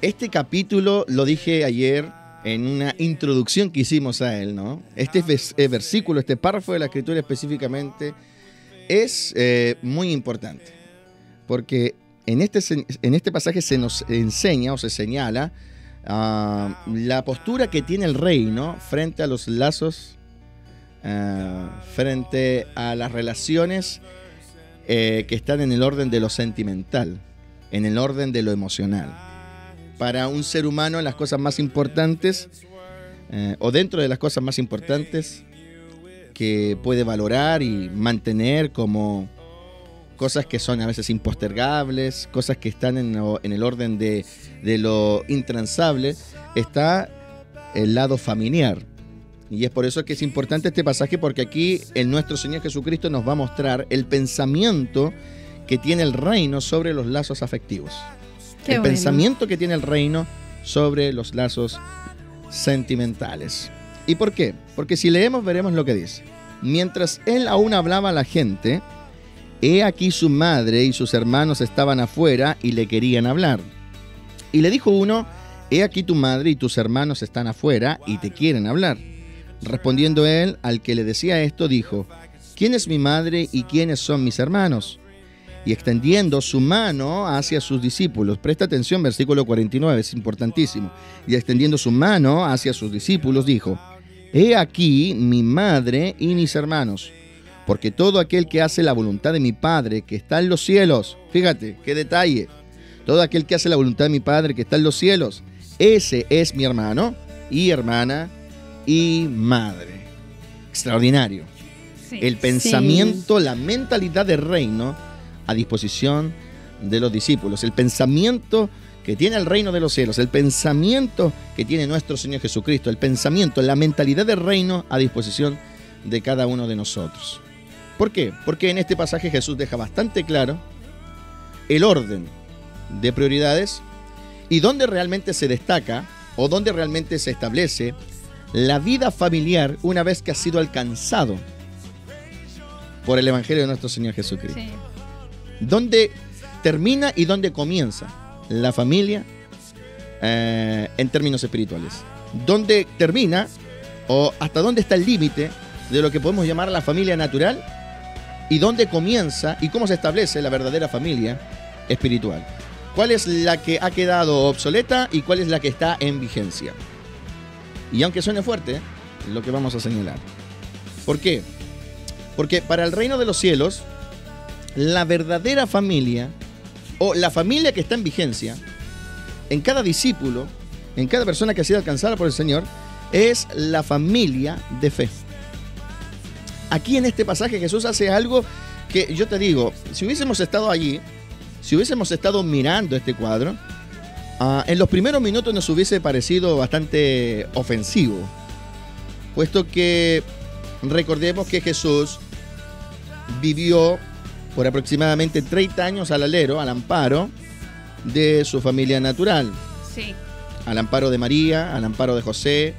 Este capítulo, lo dije ayer en una introducción que hicimos a él, ¿no? Este versículo, este párrafo de la Escritura específicamente, es muy importante, porque en este pasaje se nos enseña o se señala la postura que tiene el reino frente a los lazos, frente a las relaciones que están en el orden de lo sentimental, en el orden de lo emocional. Para un ser humano, las cosas más importantes, o dentro de las cosas más importantes que puede valorar y mantener como cosas que son a veces impostergables, cosas que están en el orden de lo intransable, está el lado familiar. Y es por eso que es importante este pasaje, porque aquí en nuestro Señor Jesucristo nos va a mostrar el pensamiento que tiene el reino sobre los lazos afectivos. Qué bueno. Pensamiento que tiene el reino sobre los lazos sentimentales. ¿Y por qué? Porque si leemos veremos lo que dice. Mientras él aún hablaba a la gente, he aquí su madre y sus hermanos estaban afuera y le querían hablar. Y le dijo uno, he aquí tu madre y tus hermanos están afuera y te quieren hablar. Respondiendo él al que le decía esto, dijo, ¿quién es mi madre y quiénes son mis hermanos? Y extendiendo su mano hacia sus discípulos, presta atención, versículo 49, es importantísimo. Y extendiendo su mano hacia sus discípulos, dijo, he aquí mi madre y mis hermanos, porque todo aquel que hace la voluntad de mi Padre que está en los cielos, fíjate, qué detalle, todo aquel que hace la voluntad de mi Padre que está en los cielos, ese es mi hermano y hermana y madre. Extraordinario. Sí. El pensamiento, la mentalidad del reino a disposición de los discípulos, el pensamiento que tiene el reino de los cielos, el pensamiento que tiene nuestro Señor Jesucristo, el pensamiento, la mentalidad del reino a disposición de cada uno de nosotros. ¿Por qué? Porque en este pasaje Jesús deja bastante claro el orden de prioridades y dónde realmente se destaca o dónde realmente se establece la vida familiar una vez que ha sido alcanzado por el Evangelio de nuestro Señor Jesucristo. Sí. ¿Dónde termina y dónde comienza la familia en términos espirituales? ¿Dónde termina o hasta dónde está el límite de lo que podemos llamar la familia natural? ¿Y dónde comienza y cómo se establece la verdadera familia espiritual? ¿Cuál es la que ha quedado obsoleta y cuál es la que está en vigencia? Y aunque suene fuerte, lo que vamos a señalar. ¿Por qué? Porque para el reino de los cielos, la verdadera familia, o la familia que está en vigencia, en cada discípulo, en cada persona que ha sido alcanzada por el Señor, es la familia de fe. Aquí en este pasaje Jesús hace algo que yo te digo, si hubiésemos estado allí, si hubiésemos estado mirando este cuadro, en los primeros minutos nos hubiese parecido bastante ofensivo, puesto que recordemos que Jesús vivió por aproximadamente 30 años al alero, al amparo de su familia natural. Sí. Al amparo de María, al amparo de José,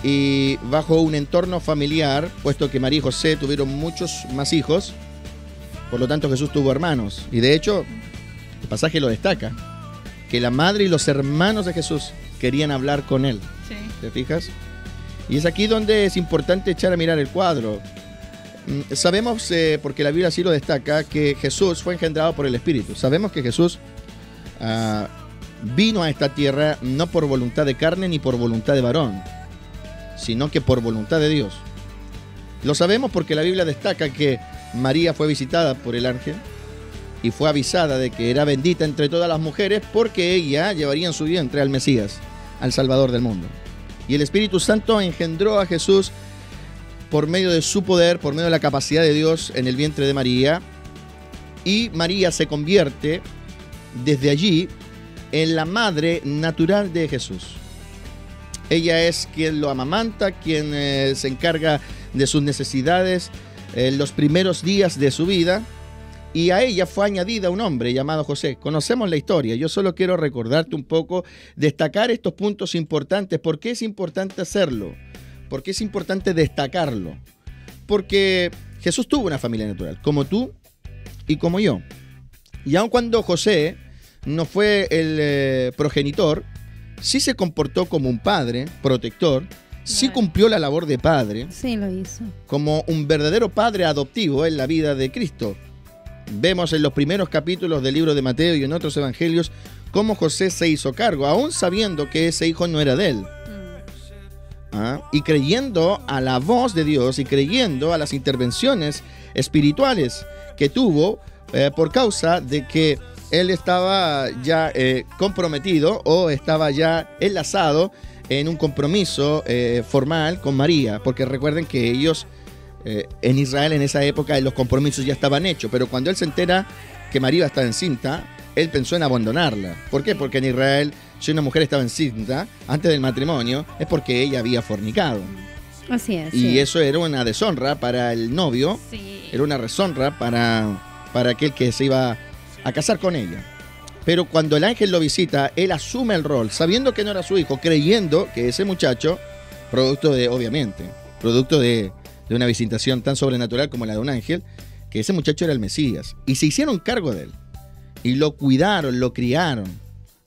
y bajo un entorno familiar, puesto que María y José tuvieron muchos más hijos, por lo tanto Jesús tuvo hermanos. Y de hecho, el pasaje lo destaca, que la madre y los hermanos de Jesús querían hablar con él. Sí. ¿Te fijas? Y es aquí donde es importante echar a mirar el cuadro. Sabemos, porque la Biblia así lo destaca, que Jesús fue engendrado por el Espíritu. Sabemos que Jesús vino a esta tierra no por voluntad de carne ni por voluntad de varón, sino que por voluntad de Dios. Lo sabemos porque la Biblia destaca que María fue visitada por el ángel y fue avisada de que era bendita entre todas las mujeres porque ella llevaría en su vientre al Mesías, al Salvador del mundo. Y el Espíritu Santo engendró a Jesús por medio de su poder, por medio de la capacidad de Dios en el vientre de María, y María se convierte desde allí en la madre natural de Jesús. Ella es quien lo amamanta, quien se encarga de sus necesidades en los primeros días de su vida, y a ella fue añadida un hombre llamado José. Conocemos la historia, yo solo quiero recordarte un poco, destacar estos puntos importantes. ¿Por qué es importante hacerlo? ¿Por qué es importante destacarlo? Porque Jesús tuvo una familia natural, como tú y como yo. Y aun cuando José no fue el progenitor, sí se comportó como un padre protector, sí cumplió la labor de padre. Sí, lo hizo. Como un verdadero padre adoptivo en la vida de Cristo. Vemos en los primeros capítulos del libro de Mateo y en otros evangelios cómo José se hizo cargo, aún sabiendo que ese hijo no era de él. Y creyendo a la voz de Dios y creyendo a las intervenciones espirituales que tuvo por causa de que él estaba ya comprometido o estaba ya enlazado en un compromiso formal con María, porque recuerden que ellos en Israel en esa época los compromisos ya estaban hechos, pero cuando él se entera que María estaba encinta, él pensó en abandonarla. ¿Por qué? Porque en Israel, si una mujer estaba encinta antes del matrimonio, es porque ella había fornicado. Así es. Y sí. eso era una deshonra para el novio, era una deshonra para aquel que se iba a casar con ella. Pero cuando el ángel lo visita, él asume el rol, sabiendo que no era su hijo, creyendo que ese muchacho, producto de una visitación tan sobrenatural como la de un ángel, que ese muchacho era el Mesías. Y se hicieron cargo de él. Y lo cuidaron, lo criaron.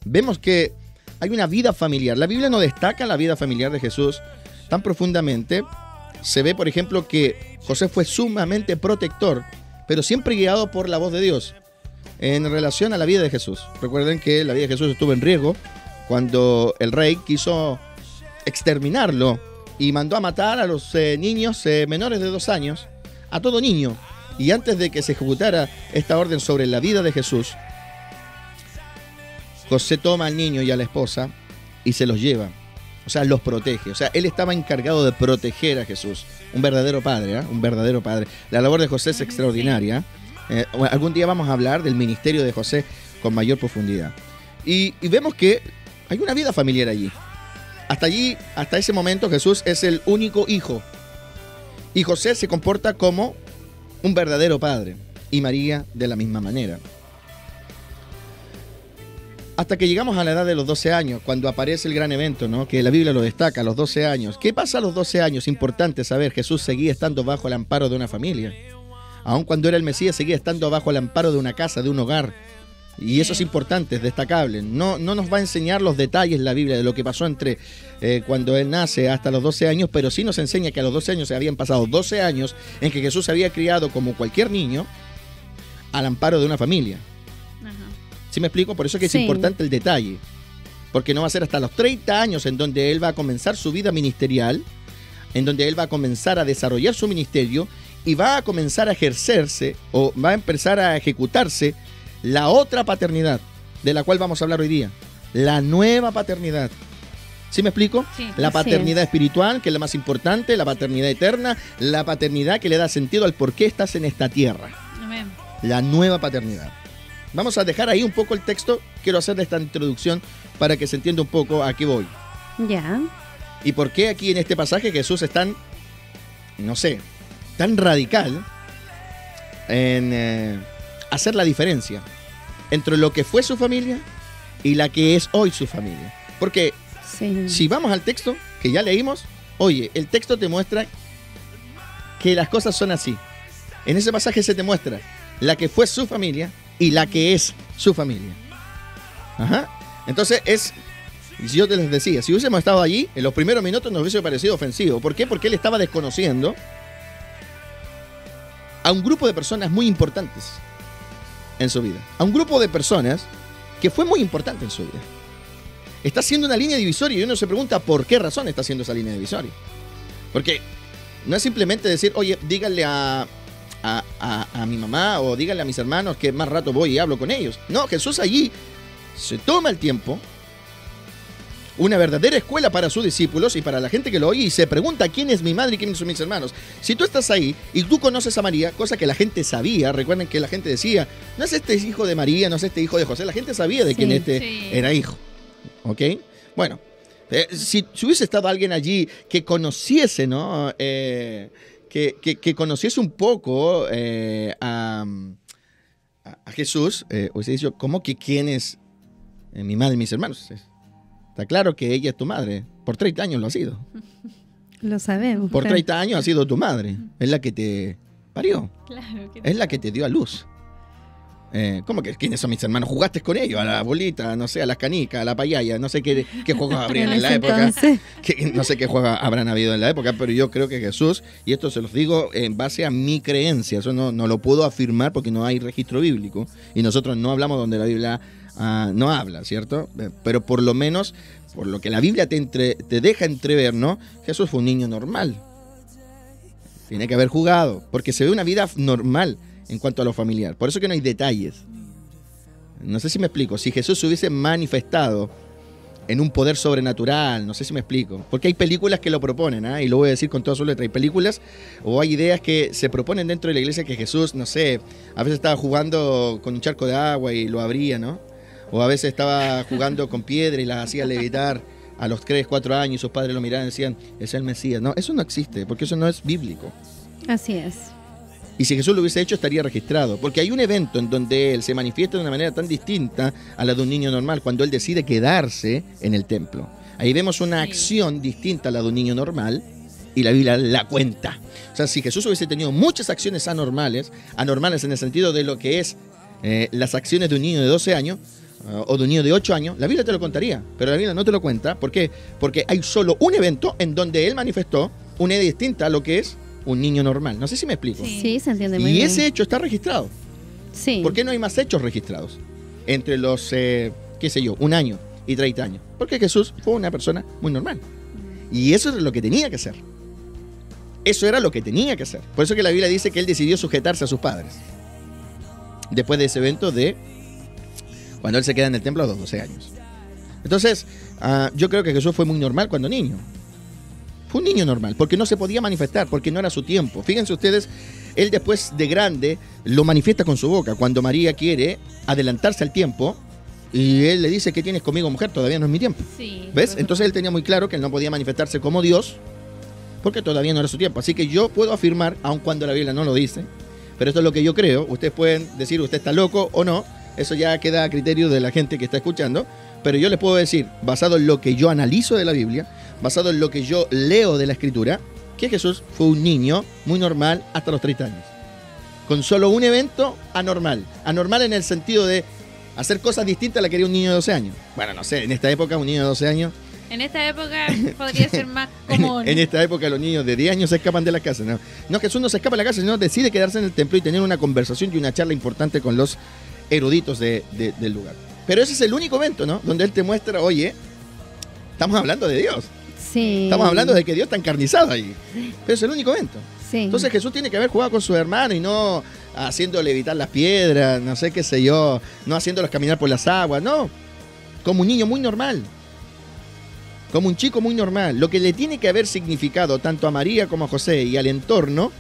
Vemos que hay una vida familiar. La Biblia no destaca la vida familiar de Jesús tan profundamente. Se ve, por ejemplo, que José fue sumamente protector, pero siempre guiado por la voz de Dios en relación a la vida de Jesús. Recuerden que la vida de Jesús estuvo en riesgo cuando el rey quiso exterminarlo y mandó a matar a los niños menores de 2 años, a todo niño. Y antes de que se ejecutara esta orden sobre la vida de Jesús, José toma al niño y a la esposa y se los lleva. O sea, los protege. O sea, él estaba encargado de proteger a Jesús. Un verdadero padre, un verdadero padre. La labor de José es extraordinaria. Algún día vamos a hablar del ministerio de José con mayor profundidad. Y vemos que hay una vida familiar allí. Hasta ese momento, Jesús es el único hijo. Y José se comporta como un verdadero padre. Y María de la misma manera. Hasta que llegamos a la edad de los 12 años, cuando aparece el gran evento, ¿no? Que la Biblia lo destaca, los 12 años. ¿Qué pasa a los 12 años? Importante saber, Jesús seguía estando bajo el amparo de una familia. Aun cuando era el Mesías, seguía estando bajo el amparo de una casa, de un hogar. Y eso es importante, es destacable. No nos va a enseñar los detalles la Biblia de lo que pasó entre cuando él nace hasta los 12 años, pero sí nos enseña que a los 12 años se habían pasado 12 años en que Jesús se había criado como cualquier niño al amparo de una familia. ¿Sí me explico? Por eso es que es importante el detalle. Porque no va a ser hasta los 30 años en donde él va a comenzar su vida ministerial, en donde él va a comenzar a desarrollar su ministerio y va a comenzar a ejercerse o va a empezar a ejecutarse la otra paternidad de la cual vamos a hablar hoy día. La nueva paternidad. ¿Sí me explico? Sí, la paternidad espiritual, que es la más importante, la paternidad eterna, la paternidad que le da sentido al por qué estás en esta tierra. Amén. La nueva paternidad. Vamos a dejar ahí un poco el texto. Quiero hacer esta introducción para que se entienda un poco a qué voy. Ya. Y por qué aquí en este pasaje Jesús es tan, no sé, tan radical en hacer la diferencia entre lo que fue su familia y la que es hoy su familia. Porque si vamos al texto que ya leímos, oye, el texto te muestra que las cosas son así. En ese pasaje se te muestra la que fue su familia y la que es su familia. Ajá. Entonces yo te les decía, si hubiésemos estado allí, en los primeros minutos nos hubiese parecido ofensivo. ¿Por qué? Porque él estaba desconociendo a un grupo de personas muy importantes en su vida. A un grupo de personas que fue muy importante en su vida. Está haciendo una línea divisoria y uno se pregunta por qué razón está haciendo esa línea divisoria. Porque no es simplemente decir, oye, díganle a mi mamá o díganle a mis hermanos que más rato voy y hablo con ellos. No, Jesús allí se toma el tiempo, una verdadera escuela para sus discípulos y para la gente que lo oye y se pregunta quién es mi madre y quiénes son mis hermanos. Si tú estás ahí y tú conoces a María, cosa que la gente sabía, recuerden que la gente decía, no es este hijo de María, no es este hijo de José, la gente sabía de quién era hijo. ¿Ok? Bueno, si hubiese estado alguien allí que conociese, ¿no? Que conociese un poco a Jesús, hubiese dicho, ¿cómo que quién es mi madre y mis hermanos? Está claro que ella es tu madre. Por 30 años lo ha sido. Lo sabemos. Por 30 años ha sido tu madre. Es la que te parió. Claro que es la que te dio a luz. ¿Cómo que quiénes son mis hermanos? ¿Jugaste con ellos? A la bolita, no sé, a las canicas, a la payaya, no sé qué juegos habrían en la época. No sé qué juegos habrán habido en la época, pero yo creo que Jesús, y esto se los digo en base a mi creencia, eso no lo puedo afirmar porque no hay registro bíblico, y nosotros no hablamos donde la Biblia no habla, ¿cierto? Pero por lo menos, por lo que la Biblia te deja entrever, ¿no? Jesús fue un niño normal. Tiene que haber jugado, porque se ve una vida normal en cuanto a lo familiar. Por eso que no hay detalles. No sé si me explico. Si Jesús se hubiese manifestado en un poder sobrenatural, no sé si me explico. Porque hay películas que lo proponen, y lo voy a decir con toda su letra. Hay películas o hay ideas que se proponen dentro de la iglesia que Jesús, no sé, a veces estaba jugando con un charco de agua y lo abría, ¿no? O a veces estaba jugando con piedra y las hacía levitar a los 3, 4 años y sus padres lo miraban y decían, es el Mesías. No, eso no existe, porque eso no es bíblico. Así es. Y si Jesús lo hubiese hecho, estaría registrado. Porque hay un evento en donde Él se manifiesta de una manera tan distinta a la de un niño normal, cuando Él decide quedarse en el templo. Ahí vemos una acción distinta a la de un niño normal, y la Biblia la cuenta. O sea, si Jesús hubiese tenido muchas acciones anormales en el sentido de lo que es las acciones de un niño de 12 años, o de un niño de 8 años, la Biblia te lo contaría. Pero la Biblia no te lo cuenta. ¿Por qué? Porque hay solo un evento en donde Él manifestó una idea distinta a lo que es un niño normal. No sé si me explico. Sí, se entiende muy bien. Y bien. ese hecho está registrado. Sí. ¿Por qué no hay más hechos registrados? Entre los, 1 año y 30 años. Porque Jesús fue una persona muy normal. Y eso es lo que tenía que hacer. Eso era lo que tenía que hacer. Por eso que la Biblia dice que Él decidió sujetarse a sus padres. Después de ese evento de cuando Él se queda en el templo a los 12 años. Entonces, yo creo que Jesús fue muy normal cuando niño. Fue un niño normal, porque no se podía manifestar, porque no era su tiempo. Fíjense ustedes, Él después de grande lo manifiesta con su boca. Cuando María quiere adelantarse al tiempo, y Él le dice, ¿qué tienes conmigo, mujer? Todavía no es mi tiempo. Sí, ¿Ves? Entonces Él tenía muy claro que Él no podía manifestarse como Dios, porque todavía no era su tiempo. Así que yo puedo afirmar, aun cuando la Biblia no lo dice, pero esto es lo que yo creo. Ustedes pueden decir, usted está loco o no. Eso ya queda a criterio de la gente que está escuchando. Pero yo les puedo decir, basado en lo que yo analizo de la Biblia, basado en lo que yo leo de la Escritura, que Jesús fue un niño muy normal hasta los 30 años. Con solo un evento anormal. Anormal en el sentido de hacer cosas distintas a las que haría un niño de 12 años. Bueno, no sé, en esta época un niño de 12 años... En esta época podría ser más común. En esta época los niños de 10 años se escapan de la casa. No, Jesús no se escapa de la casa, sino decide quedarse en el templo y tener una conversación y una charla importante con los eruditos del lugar. Pero ese es el único evento, ¿no? Donde Él te muestra, oye, estamos hablando de Dios. Sí. Estamos hablando de que Dios está encarnizado ahí. Pero es el único evento. Sí. Entonces Jesús tiene que haber jugado con su hermano y no haciendo levitar las piedras, no sé qué sé yo, no haciéndolos caminar por las aguas, no. Como un niño muy normal. Como un chico muy normal. Lo que le tiene que haber significado tanto a María como a José y al entorno,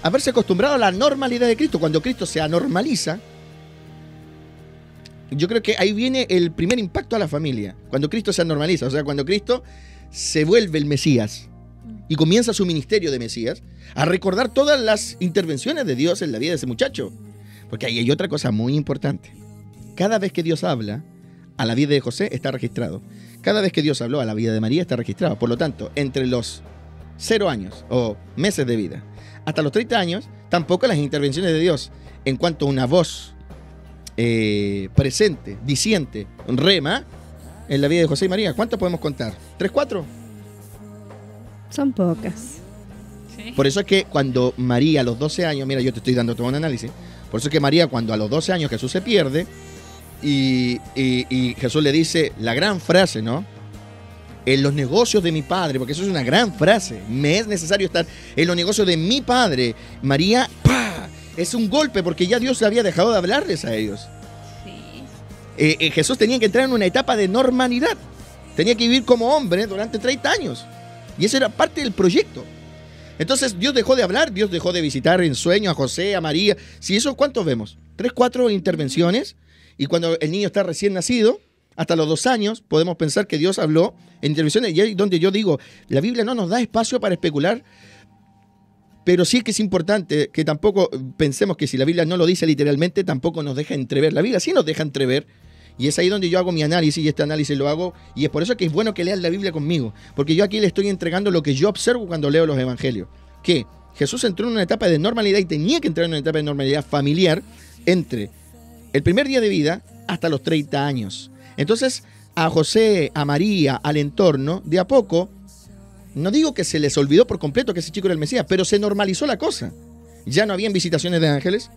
haberse acostumbrado a la normalidad de Cristo. Cuando Cristo se anormaliza, yo creo que ahí viene el primer impacto a la familia. Cuando Cristo se anormaliza, o sea, cuando Cristo se vuelve el Mesías y comienza su ministerio de Mesías, a recordar todas las intervenciones de Dios en la vida de ese muchacho. Porque ahí hay otra cosa muy importante. Cada vez que Dios habla a la vida de José está registrado. Cada vez que Dios habló a la vida de María está registrado. Por lo tanto, entre los 0 años o meses de vida hasta los 30 años, tampoco las intervenciones de Dios en cuanto a una voz presente, diciente, rema, en la vida de José y María. ¿Cuántas podemos contar? ¿3, 4? Son pocas. Sí. Por eso es que cuando María a los 12 años, mira, yo te estoy dando todo un análisis, por eso es que María cuando a los 12 años Jesús se pierde y Jesús le dice la gran frase, ¿no? En los negocios de mi padre, porque eso es una gran frase, me es necesario estar en los negocios de mi padre. María, ¡pah!, es un golpe porque ya Dios había dejado de hablarles a ellos. Sí. Jesús tenía que entrar en una etapa de normalidad, tenía que vivir como hombre durante 30 años y eso era parte del proyecto. Entonces Dios dejó de hablar, Dios dejó de visitar en sueños a José, a María. Si eso, ¿cuántos vemos? 3, 4 intervenciones. Y cuando el niño está recién nacido, hasta los 2 años, podemos pensar que Dios habló en intervenciones. Y ahí donde yo digo, la Biblia no nos da espacio para especular, pero sí que es importante que tampoco pensemos que si la Biblia no lo dice literalmente, tampoco nos deja entrever. La Biblia sí nos deja entrever. Y es ahí donde yo hago mi análisis, y este análisis lo hago, y es por eso que es bueno que lean la Biblia conmigo, porque yo aquí le estoy entregando lo que yo observo cuando leo los evangelios, que Jesús entró en una etapa de normalidad y tenía que entrar en una etapa de normalidad familiar entre el primer día de vida hasta los 30 años. Entonces, a José, a María, al entorno, de a poco, no digo que se les olvidó por completo que ese chico era el Mesías, pero se normalizó la cosa. Ya no habían visitaciones de ángeles,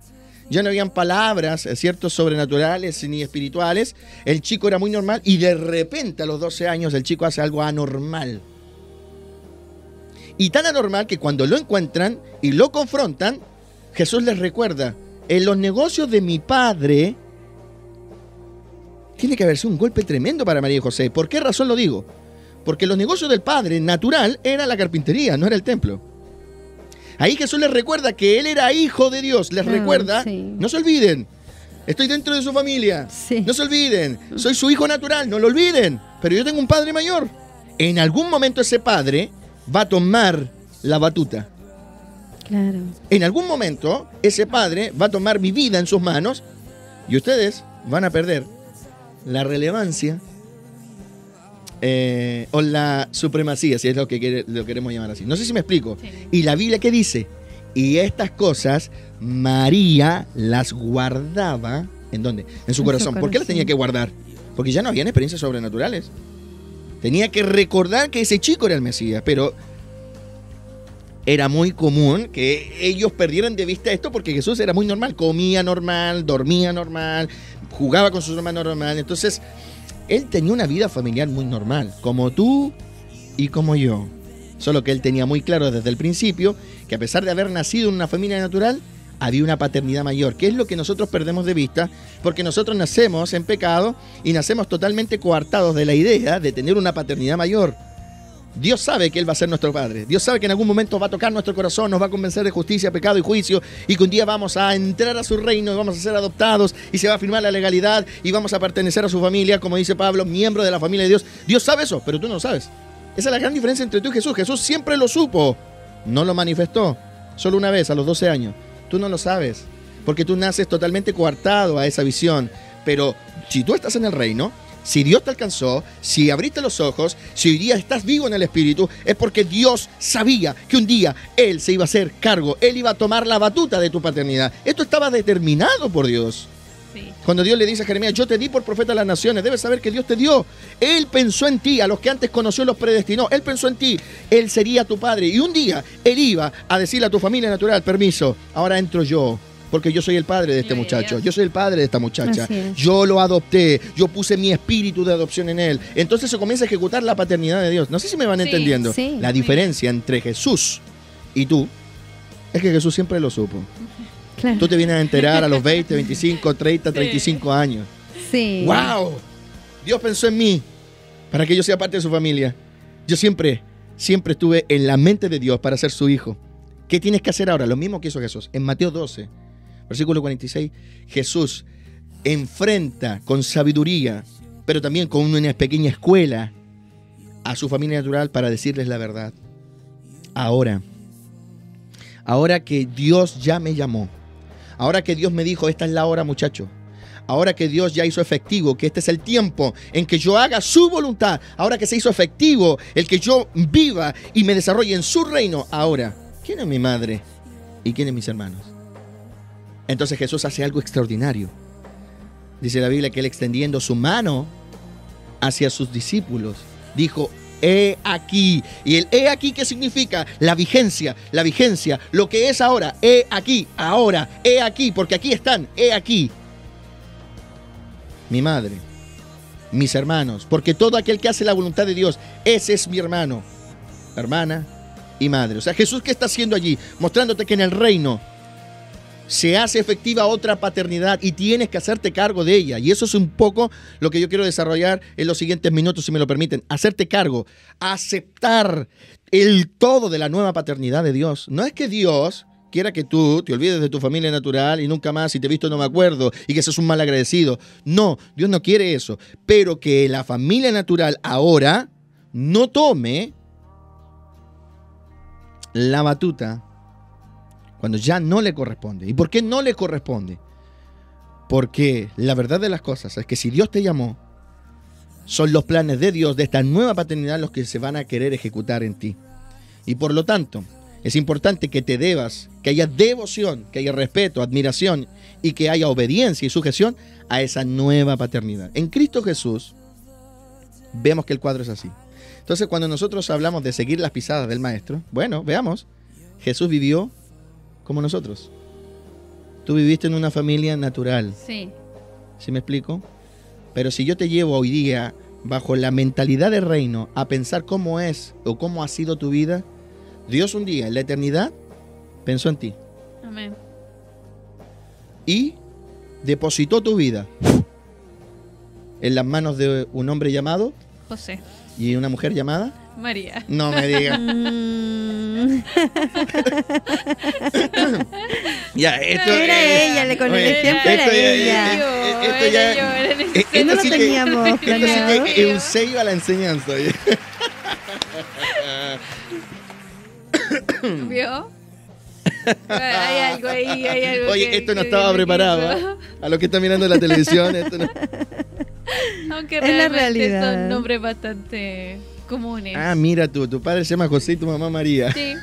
ya no habían palabras, ¿cierto?, sobrenaturales ni espirituales. El chico era muy normal y de repente a los 12 años el chico hace algo anormal. Y tan anormal que cuando lo encuentran y lo confrontan, Jesús les recuerda, en los negocios de mi padre tiene que haberse un golpe tremendo para María y José. ¿Por qué razón lo digo? Porque los negocios del padre natural era la carpintería, no era el templo. Ahí Jesús les recuerda que él era hijo de Dios. Les recuerda, sí. No se olviden, estoy dentro de su familia. Sí. No se olviden, soy su hijo natural, no lo olviden. Pero yo tengo un padre mayor. En algún momento ese padre va a tomar la batuta. Claro. En algún momento ese padre va a tomar mi vida en sus manos y ustedes van a perder la relevancia o la supremacía, si es lo que lo queremos llamar así. No sé si me explico. Sí. ¿Y la Biblia qué dice? Y estas cosas María las guardaba, ¿en dónde? En su corazón. ¿Por qué las tenía que guardar? Porque ya no habían experiencias sobrenaturales. Tenía que recordar que ese chico era el Mesías, pero era muy común que ellos perdieran de vista esto porque Jesús era muy normal, comía normal, dormía normal, jugaba con sus hermanos normal. Entonces, él tenía una vida familiar muy normal, como tú y como yo. Solo que él tenía muy claro desde el principio que a pesar de haber nacido en una familia natural, había una paternidad mayor, que es lo que nosotros perdemos de vista, porque nosotros nacemos en pecado y nacemos totalmente coartados de la idea de tener una paternidad mayor. Dios sabe que Él va a ser nuestro Padre. Dios sabe que en algún momento va a tocar nuestro corazón, nos va a convencer de justicia, pecado y juicio, y que un día vamos a entrar a su reino y vamos a ser adoptados y se va a firmar la legalidad y vamos a pertenecer a su familia, como dice Pablo, miembro de la familia de Dios. Dios sabe eso, pero tú no lo sabes. Esa es la gran diferencia entre tú y Jesús. Jesús siempre lo supo, no lo manifestó, solo una vez, a los 12 años. Tú no lo sabes, porque tú naces totalmente coartado a esa visión. Pero si tú estás en el reino, si Dios te alcanzó, si abriste los ojos, si hoy día estás vivo en el Espíritu, es porque Dios sabía que un día Él se iba a hacer cargo, Él iba a tomar la batuta de tu paternidad. Esto estaba determinado por Dios. Sí. Cuando Dios le dice a Jeremías, yo te di por profeta a las naciones, debes saber que Dios te dio. Él pensó en ti, a los que antes conoció los predestinó. Él pensó en ti, Él sería tu padre. Y un día Él iba a decirle a tu familia natural, permiso, ahora entro yo. Porque yo soy el padre de este Gloria a muchacho, Dios. yo soy el padre de esta muchacha, Así es. yo lo adopté, yo puse mi espíritu de adopción en él. Entonces se comienza a ejecutar la paternidad de Dios. No sé si me van Sí, entendiendo. sí. La diferencia entre Jesús y tú es que Jesús siempre lo supo. Claro. Tú te vienes a enterar a los 20, 25, 30, 35 años. Sí. ¡Wow! Dios pensó en mí para que yo sea parte de su familia. Yo siempre estuve en la mente de Dios para ser su hijo. ¿Qué tienes que hacer ahora? Lo mismo que hizo Jesús. En Mateo 12, versículo 46, Jesús enfrenta con sabiduría, pero también con una pequeña escuela a su familia natural para decirles la verdad. Ahora que Dios ya me llamó, ahora que Dios me dijo, esta es la hora, muchacho. Ahora que Dios ya hizo efectivo, que este es el tiempo en que yo haga su voluntad, ahora que se hizo efectivo el que yo viva y me desarrolle en su reino, ahora, ¿quién es mi madre y quién es mis hermanos? Entonces Jesús hace algo extraordinario. Dice la Biblia que Él, extendiendo su mano hacia sus discípulos, dijo, he aquí. Y el he aquí, ¿qué significa? La vigencia, lo que es ahora, he aquí, ahora, he aquí, porque aquí están, he aquí. Mi madre, mis hermanos, porque todo aquel que hace la voluntad de Dios, ese es mi hermano, hermana y madre. O sea, Jesús, ¿qué está haciendo allí? Mostrándote que en el reino se hace efectiva otra paternidad y tienes que hacerte cargo de ella. Y eso es un poco lo que yo quiero desarrollar en los siguientes minutos, si me lo permiten. Hacerte cargo, aceptar el todo de la nueva paternidad de Dios. No es que Dios quiera que tú te olvides de tu familia natural y nunca más, si te he visto no me acuerdo, y que seas un mal agradecido. No, Dios no quiere eso. Pero que la familia natural ahora no tome la batuta cuando ya no le corresponde. ¿Y por qué no le corresponde? Porque la verdad de las cosas es que si Dios te llamó, son los planes de Dios, de esta nueva paternidad, los que se van a querer ejecutar en ti. Y por lo tanto, Es importante que te debas, que haya devoción, que haya respeto, admiración y que haya obediencia y sujeción a esa nueva paternidad. En Cristo Jesús vemos que el cuadro es así. Entonces, cuando nosotros hablamos de seguir las pisadas del Maestro, bueno, veamos, Jesús vivió como nosotros. Tú viviste en una familia natural. Sí. ¿Sí me explico? Pero si yo te llevo hoy día, bajo la mentalidad del reino, a pensar cómo es o cómo ha sido tu vida, Dios un día, en la eternidad, pensó en ti. Amén. Y depositó tu vida en las manos de un hombre llamado José. y una mujer llamada. María. No me digas. Ya, esto Era ella, con el oye, ejemplo era ella. Esto ya. Y no lo teníamos Esto sí planeado. que es un sello a la enseñanza. oye. ¿Vio? Hay algo ahí, hay algo. Oye, esto no estaba preparado. ¿eh? A los que están mirando la televisión, esto no. Aunque Es la realmente realidad. son nombres bastante comunes. Ah, mira tú, tu padre se llama José y tu mamá María. Sí.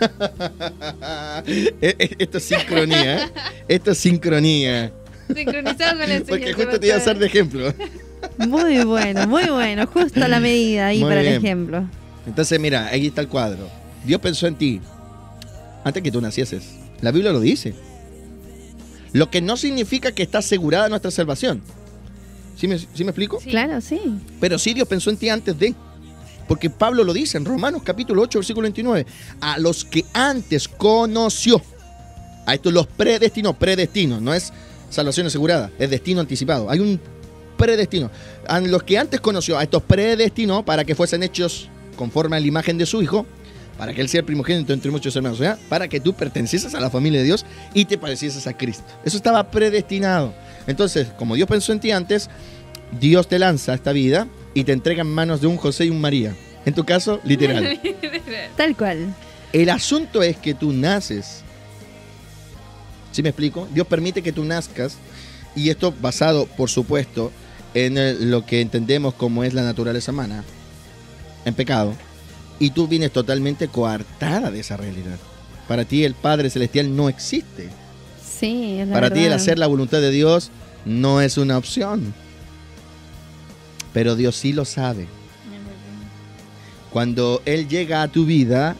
Esto es sincronía, ¿eh? Esto es sincronía. Sincronizado con la enseñanza. Porque justo te iba a hacer de ejemplo. Muy bueno, justo a la medida ahí Muy para bien. el ejemplo. Entonces, mira, ahí está el cuadro. Dios pensó en ti antes que tú nacieses. La Biblia lo dice. Lo que no significa que está asegurada nuestra salvación. ¿Sí me explico? Sí. Claro, sí. Pero sí Dios pensó en ti antes de. Porque Pablo lo dice en Romanos capítulo 8, versículo 29. A los que antes conoció. A estos los predestinó. Predestino, no es salvación asegurada, es destino anticipado. Hay un predestino. A los que antes conoció, a estos predestinó para que fuesen hechos conforme a la imagen de su Hijo, para que Él sea el primogénito entre muchos hermanos, ¿ya? Para que tú pertenecieses a la familia de Dios y te parecieses a Cristo. Eso estaba predestinado. Entonces, como Dios pensó en ti antes, Dios te lanza a esta vida y te entrega en manos de un José y un María. En tu caso, literal. Tal cual. El asunto es que tú naces. ¿Sí me explico? Dios permite que tú nazcas, y esto basado, por supuesto, en lo que entendemos como es la naturaleza humana, en pecado, y tú vienes totalmente coartada de esa realidad. Para ti el Padre Celestial no existe. Sí, es la Para ti el verdad. hacer la voluntad de Dios no es una opción. Pero Dios sí lo sabe. Cuando Él llega a tu vida,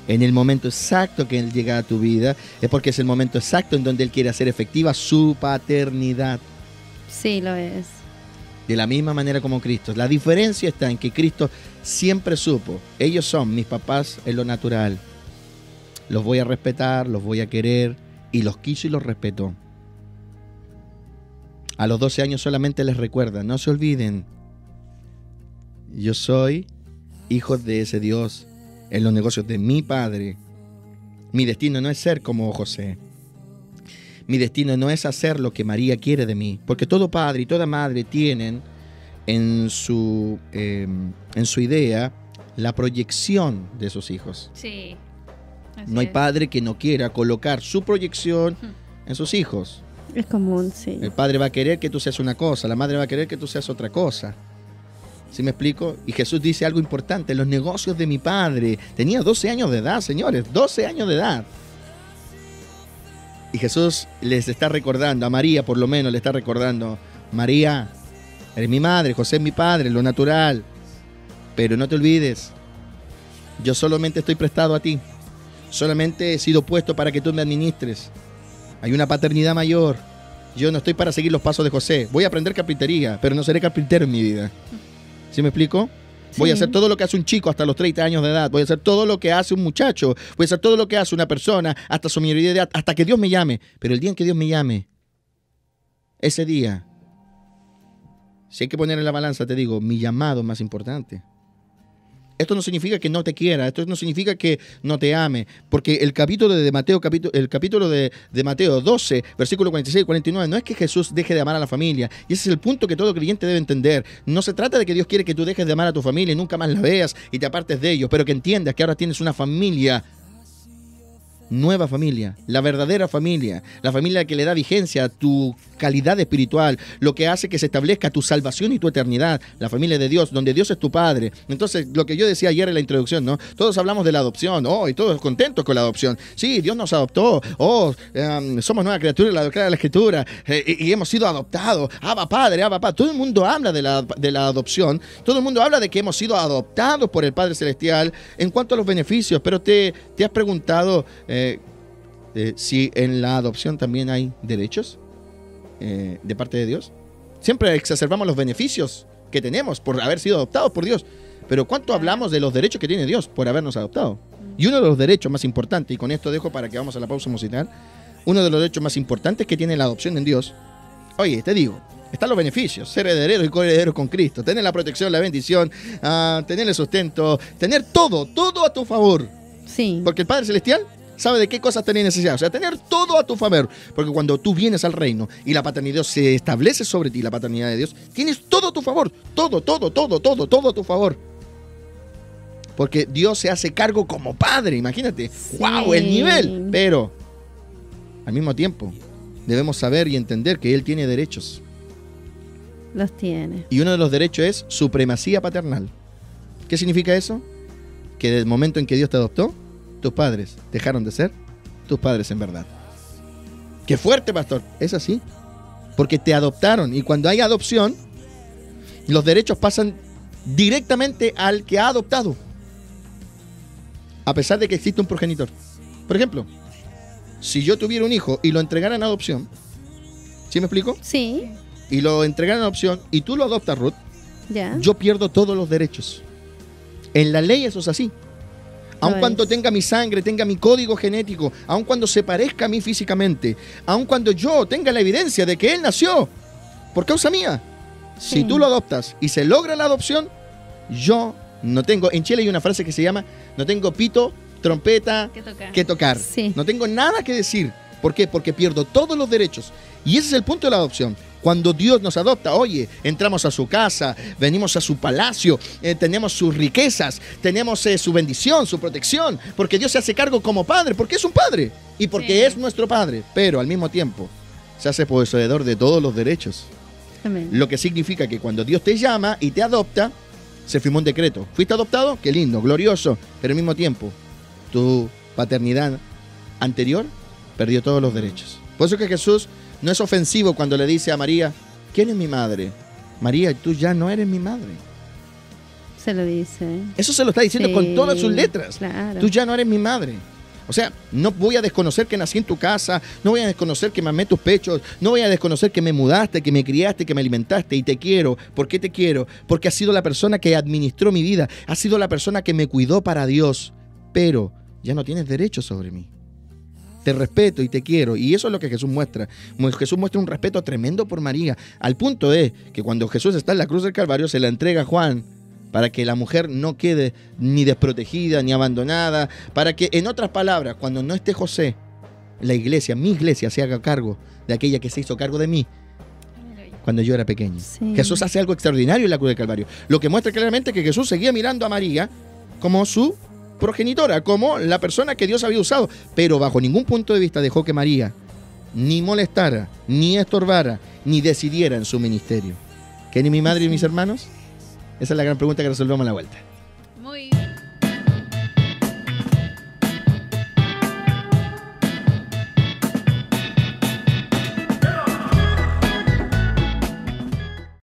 en el momento exacto que Él llega a tu vida, es porque es el momento exacto en donde Él quiere hacer efectiva su paternidad. Sí, lo es. De la misma manera como Cristo. La diferencia está en que Cristo siempre supo, ellos son mis papás en lo natural. Los voy a respetar, los voy a querer, y los quiso y los respetó. A los 12 años solamente les recuerda, no se olviden, yo soy hijo de ese Dios en los negocios de mi Padre. Mi destino no es ser como José. Mi destino no es hacer lo que María quiere de mí, porque todo padre y toda madre tienen en su idea la proyección de sus hijos. Sí. Así No hay es. padre que no quiera colocar su proyección en sus hijos. Es común, sí. El padre va a querer que tú seas una cosa, la madre va a querer que tú seas otra cosa. ¿Sí me explico? Y Jesús dice algo importante, los negocios de mi padre. Tenía 12 años de edad, señores, 12 años de edad. Y Jesús les está recordando, a María por lo menos le está recordando, María, eres mi madre, José es mi padre, lo natural. Pero no te olvides, yo solamente estoy prestado a ti. Solamente he sido puesto para que tú me administres. Hay una paternidad mayor. Yo no estoy para seguir los pasos de José. Voy a aprender carpintería, pero no seré carpintero en mi vida. ¿Sí me explico? Voy a Sí. hacer todo lo que hace un chico hasta los 30 años de edad. Voy a hacer todo lo que hace un muchacho. Voy a hacer todo lo que hace una persona hasta su mayoría de edad, hasta que Dios me llame. Pero el día en que Dios me llame, ese día, si hay que poner en la balanza, te digo, mi llamado es más importante. Esto no significa que no te quiera, esto no significa que no te ame, porque el capítulo de Mateo, el capítulo de Mateo 12, versículo 46 y 49, no es que Jesús deje de amar a la familia, y ese es el punto que todo creyente debe entender. No se trata de que Dios quiere que tú dejes de amar a tu familia y nunca más la veas y te apartes de ellos, pero que entiendas que ahora tienes una familia nueva familia, la verdadera familia, la familia que le da vigencia a tu calidad espiritual, lo que hace que se establezca tu salvación y tu eternidad, la familia de Dios, donde Dios es tu Padre. Entonces, lo que yo decía ayer en la introducción, ¿no? Todos hablamos de la adopción, y todos contentos con la adopción. Sí, Dios nos adoptó, somos nueva criatura, la declara la Escritura, y hemos sido adoptados. Abba Padre, Abba Padre. Todo el mundo habla de la adopción, todo el mundo habla de que hemos sido adoptados por el Padre Celestial en cuanto a los beneficios, pero te has preguntado si en la adopción también hay derechos de parte de Dios. Siempre exacerbamos los beneficios que tenemos por haber sido adoptados por Dios, pero ¿cuánto hablamos de los derechos que tiene Dios por habernos adoptado? Y uno de los derechos más importantes, y con esto dejo para que vamos a la pausa musical, uno de los derechos más importantes que tiene la adopción en Dios, oye, te digo, están los beneficios, ser heredero y coheredero con Cristo, tener la protección, la bendición, tener el sustento, tener todo a tu favor. Sí. Porque el Padre Celestial sabe de qué cosas tenés necesidad. O sea, tener todo a tu favor. Porque cuando tú vienes al reino y la paternidad de Dios se establece sobre ti, la paternidad de Dios, tienes todo a tu favor. Todo a tu favor. Porque Dios se hace cargo como Padre. Imagínate. Sí. ¡Wow! El nivel. Pero, al mismo tiempo, debemos saber y entender que Él tiene derechos. Los tiene. Y uno de los derechos es supremacía paternal. ¿Qué significa eso? Que desde el momento en que Dios te adoptó, tus padres dejaron de ser tus padres en verdad. ¡Qué fuerte, pastor! Es así. Porque te adoptaron. Y cuando hay adopción, los derechos pasan directamente al que ha adoptado. A pesar de que existe un progenitor. Por ejemplo, si yo tuviera un hijo y lo entregara en adopción, ¿sí me explico? Sí. Y lo entregaran en adopción y tú lo adoptas, Ruth, Ya. yo pierdo todos los derechos. En la ley eso es así. Aun cuando tenga mi sangre, tenga mi código genético, aun cuando se parezca a mí físicamente, aun cuando yo tenga la evidencia de que él nació por causa mía, Sí. si tú lo adoptas y se logra la adopción, yo no tengo, en Chile hay una frase que se llama, no tengo pito, trompeta que tocar. Sí. No tengo nada que decir. ¿Por qué? Porque pierdo todos los derechos. Y ese es el punto de la adopción. Cuando Dios nos adopta, oye, entramos a su casa, venimos a su palacio, tenemos sus riquezas, tenemos su bendición, su protección, porque Dios se hace cargo como Padre, porque es un Padre y porque es nuestro Padre, pero al mismo tiempo se hace poseedor de todos los derechos. Amén. Lo que significa que cuando Dios te llama y te adopta, se firmó un decreto. ¿Fuiste adoptado? Qué lindo, glorioso, pero al mismo tiempo tu paternidad anterior perdió todos los derechos. Por eso que Jesús no es ofensivo cuando le dice a María, ¿quién es mi madre? María, tú ya no eres mi madre. Se lo dice. Eso se lo está diciendo Sí, con todas sus letras. claro. Tú ya no eres mi madre. O sea, no voy a desconocer que nací en tu casa, no voy a desconocer que mamé tus pechos, no voy a desconocer que me mudaste, que me criaste, que me alimentaste y te quiero. ¿Por qué te quiero? Porque has sido la persona que administró mi vida, has sido la persona que me cuidó para Dios, pero ya no tienes derecho sobre mí. Te respeto y te quiero. Y eso es lo que Jesús muestra. Jesús muestra un respeto tremendo por María. Al punto de que cuando Jesús está en la cruz del Calvario, se la entrega a Juan para que la mujer no quede ni desprotegida ni abandonada. Para que, en otras palabras, cuando no esté José, la iglesia, mi iglesia, se haga cargo de aquella que se hizo cargo de mí cuando yo era pequeño. Sí. Jesús hace algo extraordinario en la cruz del Calvario. Lo que muestra claramente que Jesús seguía mirando a María como su progenitora, como la persona que Dios había usado, pero bajo ningún punto de vista dejó que María ni molestara, ni estorbara, ni decidiera en su ministerio. ¿Quién es mi madre y mis hermanos? Esa es la gran pregunta que resolvemos a la vuelta.